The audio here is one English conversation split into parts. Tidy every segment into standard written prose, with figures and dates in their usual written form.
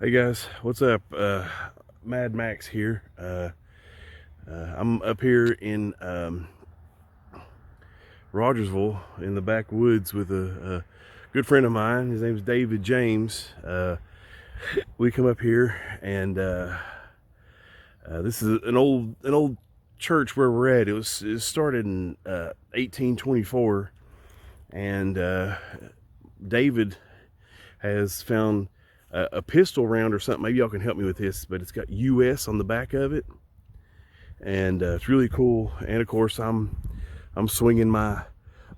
Hey guys, what's up? Mad Max here. I'm up here in Rogersville in the backwoods with a good friend of mine. His name's David James. We come up here and this is an old church where we're at. It started in 1824, and David has found a pistol round or something. Maybe y'all can help me with this, but it's got US on the back of it, and it's really cool. And of course, I'm swinging my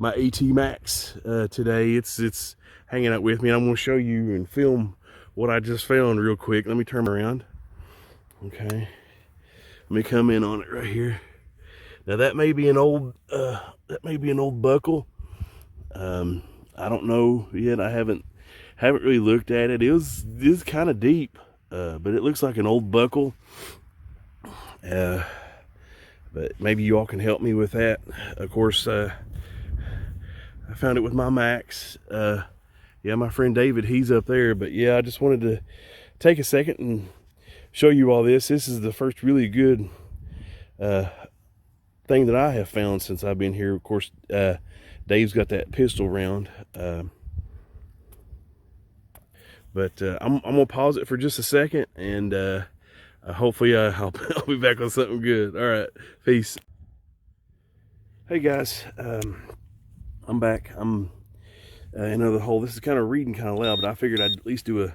AT Max today. It's hanging out with me, and I'm going to show you and film what I just found real quick. Let me turn around. Okay, let me come in on it right here. Now that may be an old buckle. I don't know yet. I haven't really looked at it. It is kind of deep, but it looks like an old buckle. But maybe you all can help me with that. Of course, I found it with my Max. Yeah, my friend David, he's up there. But yeah, I just wanted to take a second and show you all this. This is the first really good thing that I have found since I've been here. Of course, Dave's got that pistol round. But I'm gonna pause it for just a second, and hopefully I'll be back on something good. All right, peace. Hey guys, I'm back. I'm in another hole. This is kind of reading kind of loud, but I figured I'd at least do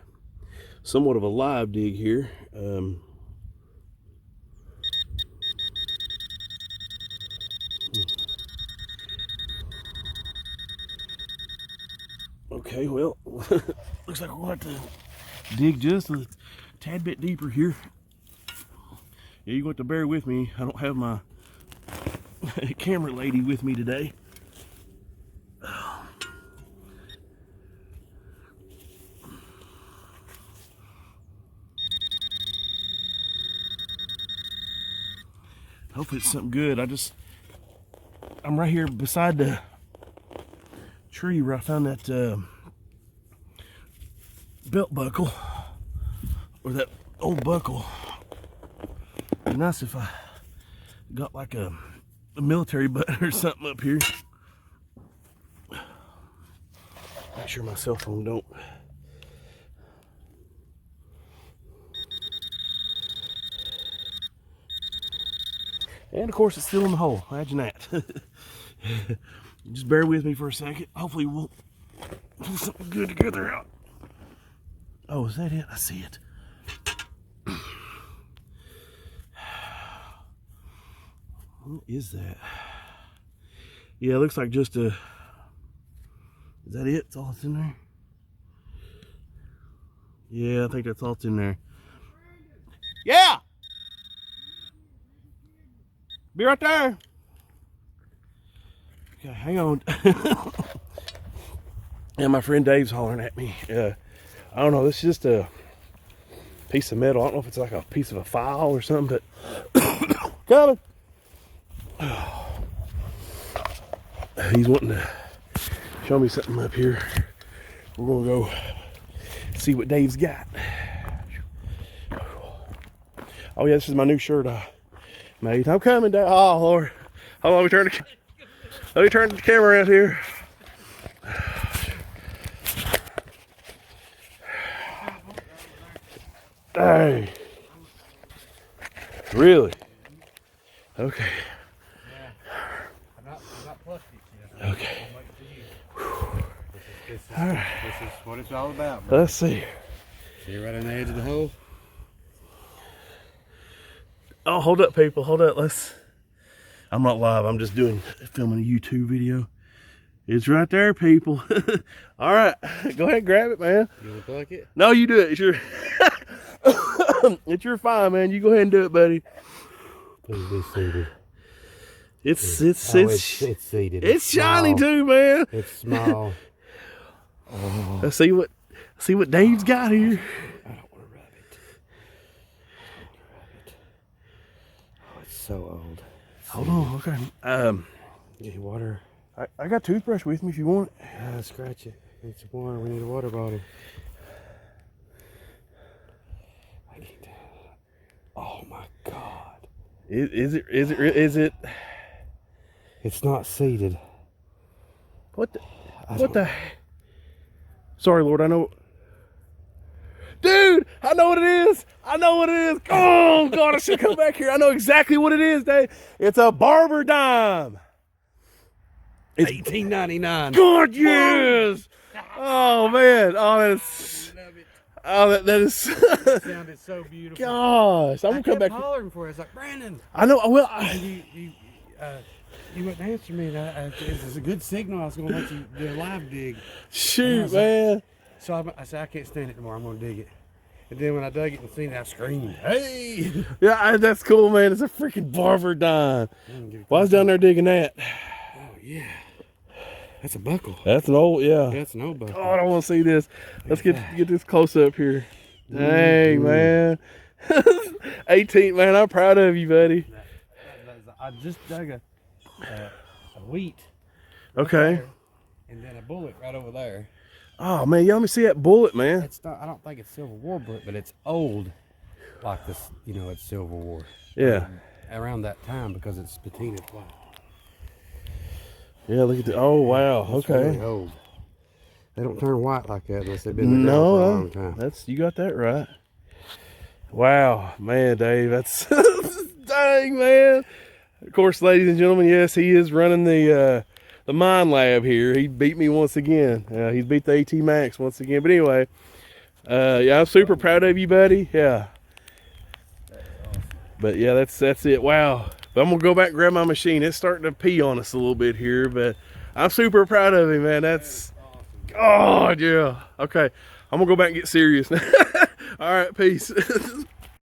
somewhat of a live dig here. Okay, well, looks like we're going to have to dig just a tad bit deeper here. Yeah, you're going to bear with me. I don't have my camera lady with me today. Hopefully it's something good. I'm right here beside the tree where I found that belt buckle, or that old buckle. It'd be nice if I got like a military button or something up here. Make sure my cell phone don't. And of course it's still in the hole. Imagine that. Just bear with me for a second. Hopefully we'll pull something good together out. Oh, is that it? I see it. What is that? Yeah, it looks like just a... Is that it? That's all that's in there? Yeah, I think that's all that's in there. Yeah! Be right there. Okay, hang on. Yeah, my friend Dave's hollering at me. I don't know, this is just a piece of metal. I don't know if it's like a piece of a file or something, but coming. He's wanting to show me something up here. We're gonna go see what Dave's got. Oh yeah, this is my new shirt I made. I'm coming down. Oh Lord. Hold on, let me turn the camera around here. Hey. Really? Okay. I'm not plucked it yet. Okay. This is what it's all about, bro. Let's see. See right on the edge of the hole? Oh, hold up, people. Hold up. I'm not live. I'm just filming a YouTube video. It's right there, people. All right. Go ahead and grab it, man. You want to pluck it? No, you do it. It's your fine, man. You go ahead and do it, buddy. Please be seated. It's seated. It's shiny too, man. It's small. Oh. Let's see what Dave's got here. I don't want to rub it. Oh, it's so old. Hold on, okay. Get your water. I got toothbrush with me if you want it. Scratch it. Need some water. We need a water bottle. Oh my God. Is it? It's not seated. What the? Sorry, Lord, I know. Dude, I know what it is. I know what it is. Oh, God, I should come back here. I know exactly what it is, Dave. It's a Barber Dime. It's $18.99. God, yes. Oh, man. Oh, that's... Oh, that is... It sounded so beautiful. Gosh, I'm going to come back. I kept hollering for it. It's like, Brandon. I know. Well, you wouldn't answer me. This is a good signal. I was going to let you do a live dig. Shoot, man. So I said, I can't stand it anymore. I'm going to dig it. And then when I dug it and seen it, I screamed, hey! Yeah, that's cool, man. It's a freaking Barber Dime. Well, I was down there digging that. Oh, yeah. That's a buckle. That's an old, yeah. That's an old buckle. God, I want to see this. Let's get this close up here. Dang, man. 18, man. I'm proud of you, buddy. I just dug a wheat. Okay. There, and then a bullet right over there. Oh, man. Y'all let me see that bullet, man. It's not, I don't think it's Civil War bullet, but it's old. Like this, it's Civil War. Yeah. Around that time because it's patinaed white. Yeah, look at the. Oh, wow. It's Okay. really old. They don't turn white like that unless they've been there for a long time. You got that right. Wow, man, Dave, that's dang, man. Of course, ladies and gentlemen, yes, he is running the mine lab here. He beat me once again. He's beat the AT Max once again. But anyway, yeah, I'm super proud of you, buddy. Yeah. But yeah, that's it. Wow. But I'm gonna go back and grab my machine. It's starting to pee on us a little bit here, but I'm super proud of him, man. That's awesome. Oh yeah. Okay, I'm gonna go back and get serious now. All right, peace.